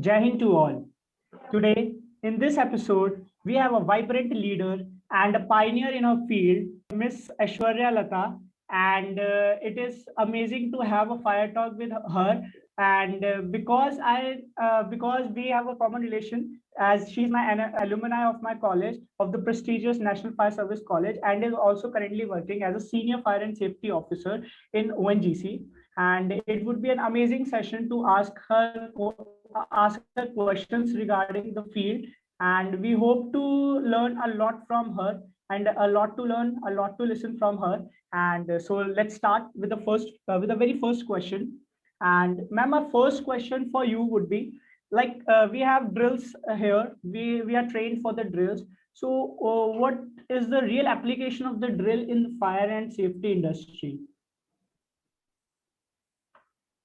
Jai Hind to all. Today, in this episode, we have a vibrant leader and a pioneer in our field, Miss Aishwarya Lata. And it is amazing to have a fire talk with her. And because we have a common relation, as she's my alumni of my college, of the prestigious National Fire Service College, and is also currently working as a senior fire and safety officer in ONGC. And it would be an amazing session to ask her questions regarding the field, and we hope to learn a lot from her, and a lot to listen from her. And so let's start with the very first question. And ma'am, our first question for you would be, like, we have drills here, we are trained for the drills. So what is the real application of the drill in the fire and safety industry?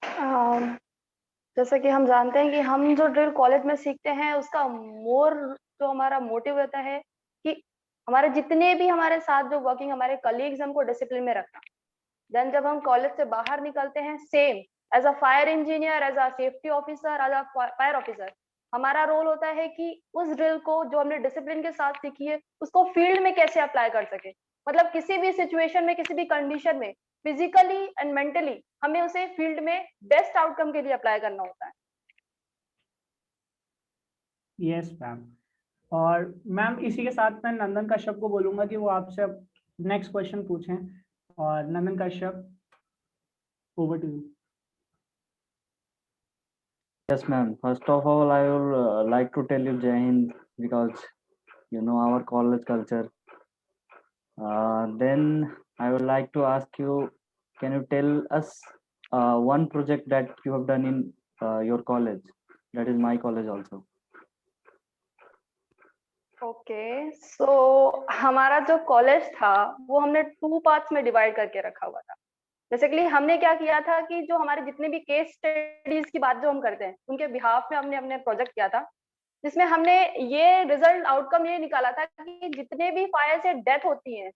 अम, जैसा कि हम जानते हैं कि हम जो drill college में सीखते हैं उसका जो हमारा मोटिव रहता है कि हमारे जितने भी हमारे साथ जो वर्किंग हमारे कलीग्स हमको डिसिप्लिन में रखना। देन जब हम कॉलेज से बाहर निकलते हैं, same as a fire engineer, as a safety officer, as a fire officer, हमारा रोल होता है कि उस ड्रिल को जो हमने डिसिप्लिन के साथ सीखी है उसको फील्ड में कैसे अप्लाई कर सके। मतलब किसी भी सिचुएशन में, किसी भी कंडीशन में, फिजिकली एंड मेंटली हमें उसे फील्ड में बेस्ट आउटकम के लिए अप्लाई करना होता है। Yes ma'am. और मैम, इसी के साथ मैं नंदन कश्यप को बोलूंगा कि वो आपसे अब नेक्स्ट क्वेश्चन पूछें। और Nandan Kashyap, over to you. Yes, ma'am. First of all, I will like to tell you Jai Hind because you know our college culture. Then I would like to ask you, can you tell us one project that you have done in your college? That is my college also. Okay, so हमारा जो college था वो हमने 2 parts में divide करके रखा हुआ था। बेसिकली हमने क्या किया था कि जो हमारे जितने भी केस स्टडीज की बात जो हम करते हैं उनके बिहाफ में हमने अपने प्रोजेक्ट किया था, जिसमें हमने ये रिजल्ट आउटकम ये निकाला था कि जितने भी फायर से डेथ होती है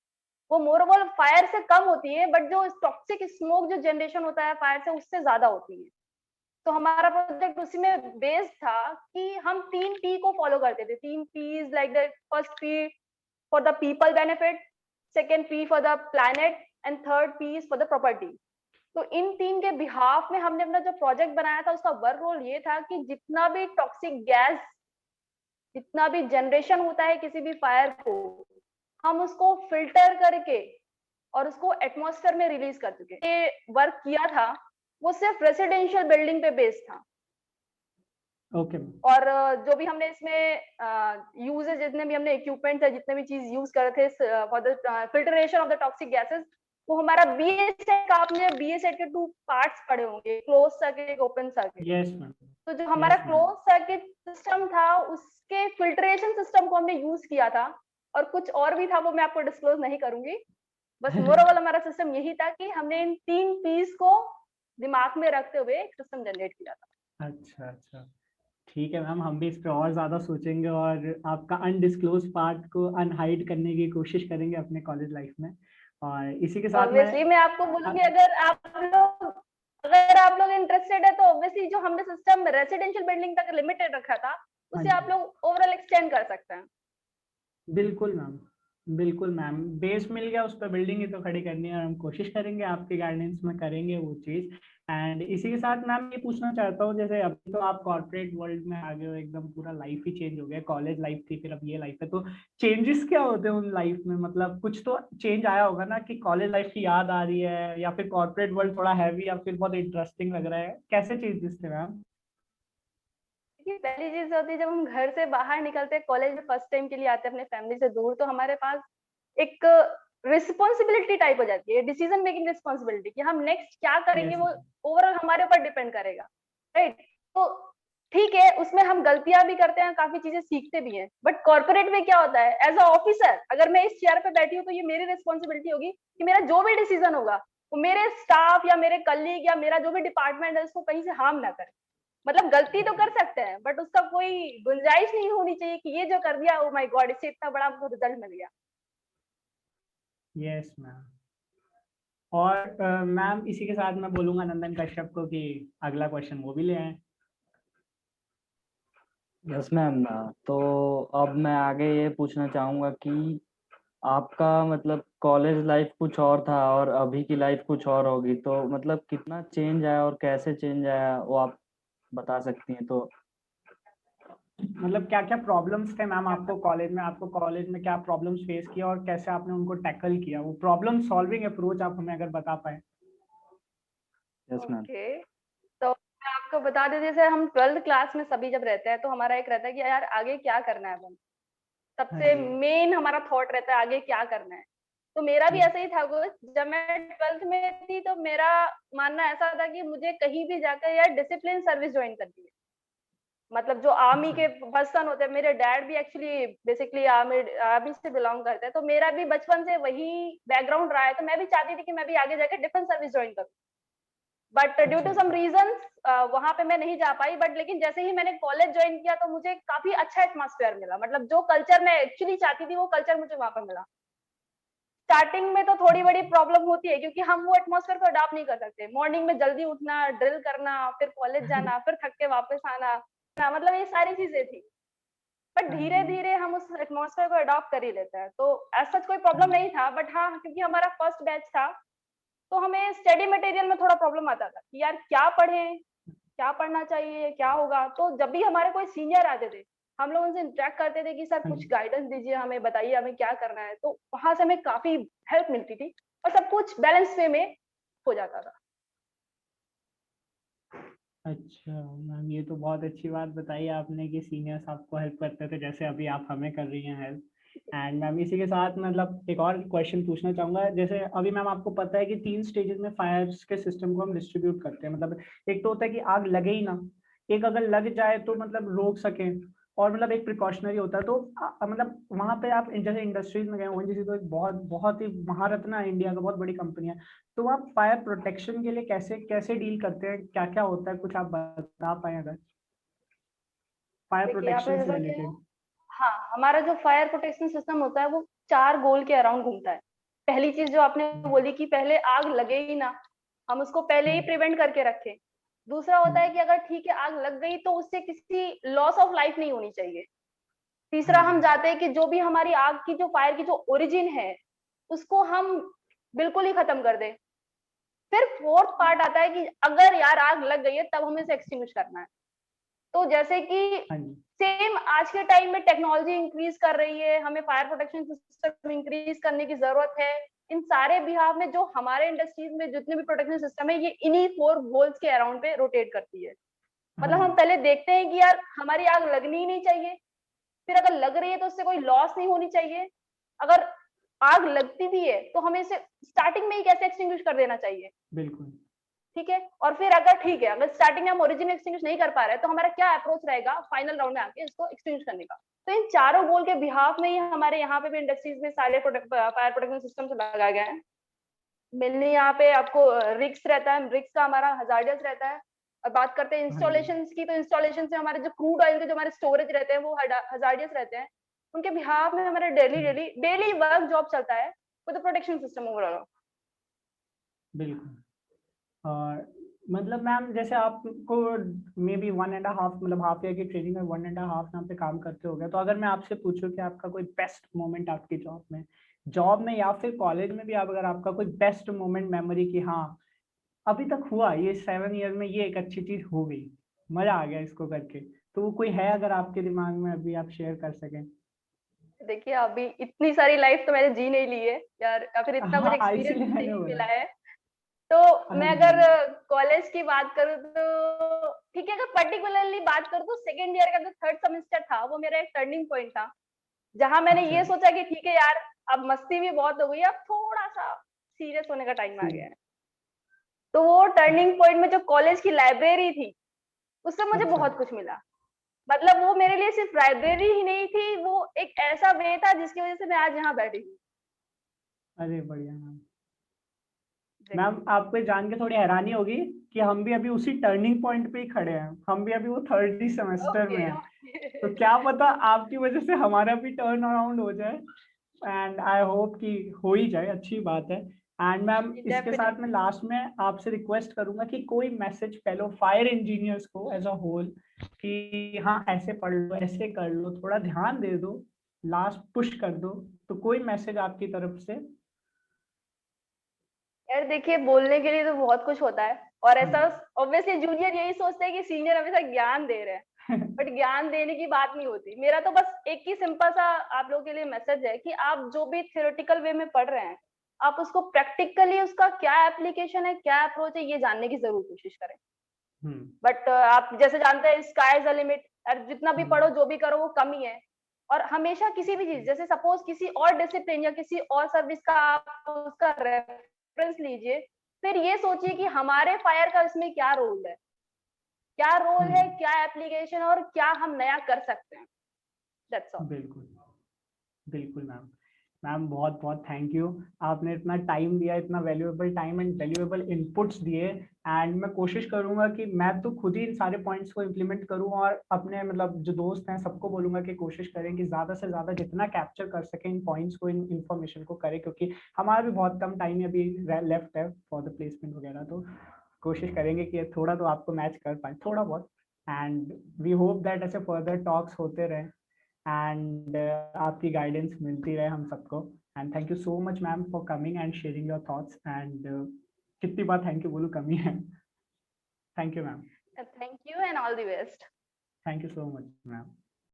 वो मोरओवर फायर से कम होती है, बट जो टॉक्सिक स्मोक जो जनरेशन होता है फायर से उससे ज्यादा होती है। तो हमारा प्रोजेक्ट उसी में बेस्ड था कि हम 3 पी को फॉलो करते थे। 3 Ps like the first P for the people benefit, second P for the planet and third P is for the property. तो इन 3 के बिहाफ में हमने अपना जो प्रोजेक्ट बनाया था उसका वर्क रोल ये था कि जितना भी टॉक्सिक गैस, जितना भी जनरेशन होता है किसी भी फायर को, हम उसको फिल्टर करके और उसको एटमॉस्फेयर में रिलीज कर चुके। ये वर्क किया था वो सिर्फ रेसिडेंशियल बिल्डिंग पे बेस्ड था। ओके। और जो भी हमने इसमें यूजेस, जितने भी हमने इक्विपमेंट है, जितने भी चीज यूज कर रहे थे for the filtration of the toxic gases, वो हमारा बीएसेट का, आपने बीएसेट के 2 पार्ट्स पढ़े होंगे, close circuit, open circuit. Yes ma'am. तो जो हमारा Yes, ma'am. Close circuit system था उसके फिल्ट्रेशन सिस्टम को हमने यूज किया था, और कुछ और भी था वो मैं आपको डिस्क्लोज नहीं करूंगी। बस मोरओवर हमारा सिस्टम यही था कि हमने इन 3 पीस को दिमाग में रखते हुए एक सिस्टम जनरेट किया था। अच्छा अच्छा, ठीक है मैम, हम भी इस पे और ज्यादा सोचेंगे और आपका अनडिस्क्लोज पार्ट को अनहाइड करने की कोशिश करेंगे अपने कॉलेज लाइफ में। और इसी के साथ ऑब्वियसली मैं आपको बोलूंगी, अगर आप लोग इंटरेस्टेड है तो ऑब्वियसली जो हमने सिस्टम रेसिडेंशियल बिल्डिंग तक लिमिटेड रखा था उसे आप लोग ओवरऑल एक्सटेंड कर सकते हैं। बिल्कुल मैम, बिल्कुल मैम, बेस मिल गया, उस पर बिल्डिंग ही तो खड़ी करनी है और हम कोशिश करेंगे, आपके गाइडेंस में करेंगे वो चीज़। एंड इसी के साथ मैम ये पूछना चाहता हूँ, जैसे अभी तो आप कॉर्पोरेट वर्ल्ड में आ गए हो, एकदम पूरा लाइफ ही चेंज हो गया, कॉलेज लाइफ थी फिर अब ये लाइफ है, तो चेंजेस क्या होते हैं उन लाइफ में? मतलब कुछ तो चेंज आया होगा ना, कि कॉलेज लाइफ की याद आ रही है, या फिर कॉर्पोरेट वर्ल्ड थोड़ा हैवी या फिर बहुत इंटरेस्टिंग लग रहा है, कैसे चेंजेस थे मैम? पहली चीज होती है जब हम घर से बाहर निकलते हैं, कॉलेज में फर्स्ट टाइम के लिए आते हैं अपने फैमिली से दूर, तो हमारे पास एक रिस्पॉन्सिबिलिटी टाइप हो जाती है, डिसीजन मेकिंग रिस्पॉन्सिबिलिटी, कि हम नेक्स्ट क्या करेंगे वो ओवरऑल हमारे ऊपर डिपेंड करेगा, राइट? तो ठीक है, उसमें हम गलतियां भी करते हैं, काफी चीजें सीखते भी हैं, बट कॉर्पोरेट में क्या होता है, एज अ ऑफिसर अगर मैं इस चेयर पे बैठी हूँ तो ये मेरी रिस्पॉन्सिबिलिटी होगी कि मेरा जो भी डिसीजन होगा वो मेरे स्टाफ या मेरे कलीग या मेरा जो भी डिपार्टमेंट है उसको कहीं से हार्म ना करे। मतलब गलती तो कर सकते हैं बट उसका कोई गुंजाइश नहीं होनी चाहिए कि ये जो कर दिया, ओ माय गॉड, इससे इतना बड़ा हमको रिजल्ट मिल गया। Yes ma'am. और मैम इसी के साथ मैं बोलूंगा नंदन कश्यप को कि अगला क्वेश्चन वो भी ले आए। Yes ma'am. तो अब मैं आगे ये पूछना चाहूँगा कि आपका मतलब कॉलेज लाइफ कुछ और था और अभी की लाइफ कुछ और होगी, तो मतलब कितना चेंज आया और कैसे चेंज आया वो आप बता सकती हैं तो। मतलब क्या क्या प्रॉब्लम्स थे मैम आपको कॉलेज में क्या प्रॉब्लम्स फेस किया और कैसे आपने उनको टैकल किया, वो प्रॉब्लम सॉल्विंग अप्रोच आप हमें अगर बता पाए। Yes ma'am. ओके, तो मैं आपको बता दें, जैसे हम 12th क्लास में सभी जब रहते हैं तो हमारा एक रहता है कि यार आगे क्या करना है अपन। हाँ सबसे जी। मेन हमारा थॉट रहता है आगे क्या करना है। तो मेरा भी जी। ऐसा ही था कुछ, जब मैं 12th में थी तो मेरा मानना ऐसा था कि मुझे कहीं भी जाकर यार डिसिप्लिन सर्विस ज्वाइन करनी है। मतलब जो आर्मी अच्छा। के पर्सन होते हैं, मेरे डैड भी एक्चुअली बेसिकली आर्मी आर्मी से बिलोंग करते हैं, तो मेरा भी बचपन से वही बैकग्राउंड रहा है, तो मैं भी चाहती थी कि मैं भी आगे जाकर डिफेंस सर्विस ज्वाइन करूँ। बट ड्यू अच्छा। टू सम रीजंस वहां पे मैं नहीं जा पाई। बट लेकिन जैसे ही मैंने कॉलेज ज्वाइन किया तो मुझे काफी अच्छा एटमॉस्फेयर मिला, मतलब जो कल्चर मैं एक्चुअली चाहती थी वो कल्चर मुझे वहां पर मिला। स्टार्टिंग में तो थोड़ी बड़ी प्रॉब्लम होती है क्योंकि हम वो एटमॉस्फेयर को अडॉप्ट नहीं कर सकते। मॉर्निंग में जल्दी उठना, ड्रिल करना, फिर कॉलेज जाना, फिर थक के वापस आना, मतलब ये सारी चीजें थी। बट हाँ धीरे जी। धीरे हम उस एटमॉस्फेयर को अडॉप्ट कर ही लेते हैं, तो ऐसा कोई हाँ प्रॉब्लम जी। नहीं था। बट हाँ, क्योंकि हमारा फर्स्ट बैच था तो हमें स्टडी मटेरियल में थोड़ा प्रॉब्लम आता था कि यार क्या पढ़ें, क्या पढ़ना चाहिए, क्या होगा। तो जब भी हमारे कोई सीनियर आते थे, हम लोग उनसे इंटरेक्ट करते थे कि सर हाँ कुछ जी। गाइडेंस दीजिए, हमें बताइए हमें क्या करना है। तो वहां से हमें काफी हेल्प मिलती थी और सब कुछ बैलेंस वे में हो जाता था। अच्छा मैम, ये तो बहुत अच्छी बात बताई आपने कि सीनियर्स आपको हेल्प करते थे जैसे अभी आप हमें कर रही हैं हेल्प। एंड मैम इसी के साथ मतलब एक और क्वेश्चन पूछना चाहूंगा, जैसे अभी मैम आपको पता है कि 3 स्टेजेस में फायर्स के सिस्टम को हम डिस्ट्रीब्यूट करते हैं। मतलब एक तो होता है कि आग लगे ही ना, एक अगर लग जाए तो मतलब रोक सकें, और मतलब एक प्रिकॉशनरी होता है। तो मतलब वहां पे आप जैसे इंडस्ट्रीज में गए, ओएनजीसी तो एक बहुत बहुत ही महारत्न है, इंडिया का बहुत बड़ी कंपनी है। तो आप फायर प्रोटेक्शन के लिए कैसे कैसे डील करते हैं, क्या क्या होता है, कुछ आप बता पाए अगर फायर देखिए आपने प्रोटेक्शन से जैसा कि, रिलेटेड। हाँ, हमारा जो फायर प्रोटेक्शन सिस्टम होता है वो 4 गोल के अराउंड घूमता है। पहली चीज जो आपने बोली कि पहले आग लगे ही ना, हम उसको पहले ही प्रिवेंट करके रखें। दूसरा होता है कि अगर ठीक है आग लग गई तो उससे किसी लॉस ऑफ लाइफ नहीं होनी चाहिए। हाँ तीसरा जी। हम चाहते हैं कि जो भी हमारी आग की जो फायर की जो ओरिजिन है उसको हम बिल्कुल ही खत्म कर दें। फिर फोर्थ पार्ट आता है कि अगर यार आग लग गई है तब हमें इसे एक्सटिंग्विश करना है। तो जैसे कि हाँ जी। सेम आज के टाइम में टेक्नोलॉजी इंक्रीज कर रही है, हमें फायर प्रोटेक्शन सिस्टम इंक्रीज करने की जरूरत है। इन सारे बिहाफ में जो हमारे इंडस्ट्रीज में जितने भी प्रोटेक्शन सिस्टम है ये इन्हीं 4 गोल्स के अराउंड पे रोटेट करती है। हाँ मतलब हम जी। पहले देखते हैं कि यार हमारी आग लगनी ही नहीं चाहिए, फिर अगर लग रही है तो उससे कोई लॉस नहीं होनी चाहिए। अगर आग लगती भी है तो हमें इसे स्टार्टिंग में ही कैसे एक्सटिंग्विश कर देना चाहिए। बिल्कुल। ठीक है, और फिर अगर ठीक है अगर स्टार्टिंग में हम ओरिजिन एक्सटिंग्विश नहीं कर पा रहे हैं तो हमारा क्या अप्रोच रहेगा फाइनल राउंड में आके इसको एक्सटिंग्विश करने का। तो इन चारों गोल के बिहाफ में ही हमारे यहाँ पे भी इंडस्ट्रीज में सारे फायर प्रोटेक्शन सिस्टम लगाए गए हैं। मेनली यहाँ पे आपको रिक्स रहता है, रिक्स का हमारा हजार्डियस रहता है। और बात करते हैं हाँ जी। इंस्टॉलेशन की, तो इंस्टॉलेशन से हमारे जो क्रूड ऑयल के जो हमारे स्टोरेज रहते हैं वो हजार्डियस रहते हैं। उनके बिहाफ में हमारे डेली हाँ, डेली डेली वर्क जॉब चलता है विद प्रोटेक्शन सिस्टम ओवरऑल। बिल्कुल। और मतलब मैम जैसे आपको मे बी 1.5 मतलब हाफ ईयर की ट्रेनिंग में 1.5 यहाँ पे काम करते हो गए, तो अगर मैं आपसे पूछूं कि आपका कोई बेस्ट मोमेंट आपकी जॉब में या फिर कॉलेज में भी, आप अगर आपका कोई बेस्ट मोमेंट मेमोरी की, हाँ अभी तक हुआ ये 7 ईयर में ये एक अच्छी चीज हो गई, मजा आ गया इसको करके, तो वो कोई है अगर आपके दिमाग में अभी आप शेयर कर सकें। देखिए अभी इतनी सारी लाइफ तो मैंने जी नहीं ली है यार, या फिर इतना कुछ हाँ एक्सपीरियंस इसीलिए मैंने नहीं बोला। मिला है। तो हाँ मैं जी। अगर कॉलेज की बात करूँ तो ठीक है, अगर पर्टिकुलरली बात करूँ तो सेकेंड ईयर का जो थर्ड सेमेस्टर था वो मेरा एक टर्निंग पॉइंट था, जहां मैंने अच्छा। ये सोचा कि ठीक है यार अब मस्ती भी बहुत हो गई, अब थोड़ा सा सीरियस होने का टाइम आ गया है। तो वो टर्निंग पॉइंट में जो कॉलेज की लाइब्रेरी थी उससे मुझे अच्छा। बहुत कुछ मिला। मतलब वो मेरे लिए सिर्फ लाइब्रेरी ही नहीं थी, वो एक ऐसा वे था जिसकी वजह से मैं आज यहाँ बैठी हूँ। अरे बढ़िया मैम। Ma'am exactly. आपको ये जान के थोड़ी हैरानी होगी कि हम भी अभी उसी टर्निंग पॉइंट पे ही खड़े हैं, हम भी अभी वो थर्ड ही सेमेस्टर में ओके हैं। तो ओके। क्या पता आपकी वजह से हमारा भी टर्न अराउंड हो जाए, एंड आई होप कि हो ही जाए, अच्छी बात है। एंड मैम इसके Definitely. साथ में लास्ट में आपसे रिक्वेस्ट करूंगा कि कोई मैसेज फेलो फायर इंजीनियर्स को एज अ होल कि हाँ ऐसे पढ़ लो, ऐसे कर लो, थोड़ा ध्यान दे दो, लास्ट पुश कर दो, तो कोई मैसेज आपकी तरफ से? यार देखिए, बोलने के लिए तो बहुत कुछ होता है, और ऐसा ऑब्वियसली जूनियर यही सोचते हैं कि सीनियर हमेशा ज्ञान दे रहे हैं, बट ज्ञान देने की बात नहीं होती। मेरा तो बस एक ही सिंपल सा आप लोगों के लिए मैसेज है कि आप जो भी थ्योरेटिकल वे में पढ़ रहे हैं, आप उसको प्रैक्टिकली उसका क्या एप्लीकेशन है, क्या अप्रोच है, ये जानने की जरूर कोशिश करें। बट आप जैसे जानते हैं, स्काई इज द लिमिट, और जितना भी पढ़ो, जो भी करो, वो कम ही है। और हमेशा किसी भी चीज, जैसे सपोज किसी और डिसिप्लिन या किसी और सर्विस का आप उसका रेफरेंस लीजिए, फिर ये सोचिए कि हमारे फायर का इसमें क्या रोल है, क्या रोल है, क्या एप्लीकेशन, और क्या हम नया कर सकते हैं। That's all. बिल्कुल बिल्कुल मैम। मैम बहुत बहुत थैंक यू, आपने इतना टाइम दिया, इतना valuable time and valuable inputs दिए। एंड मैं कोशिश करूंगा कि मैं तो खुद ही इन सारे पॉइंट्स को इम्प्लीमेंट करूं, और अपने मतलब जो दोस्त हैं सबको बोलूंगा कि कोशिश करें कि ज़्यादा से ज़्यादा जितना कैप्चर कर सकें इन पॉइंट्स को, इन इन्फॉर्मेशन को करें, क्योंकि हमारा भी बहुत कम टाइम अभी लेफ्ट है फॉर द प्लेसमेंट वगैरह। तो कोशिश करेंगे कि थोड़ा तो आपको मैच कर पाए, थोड़ा बहुत। एंड वी होप दैट ऐसे फर्दर टॉक्स होते रहें एंड आपकी गाइडेंस मिलती रहे हम सबको। And thank you so much ma'am for coming and sharing your thoughts. And कितनी बार थैंक यू बोलूं, कमी है। Thank you ma'am. Thank you and all the best. Thank you so much ma'am.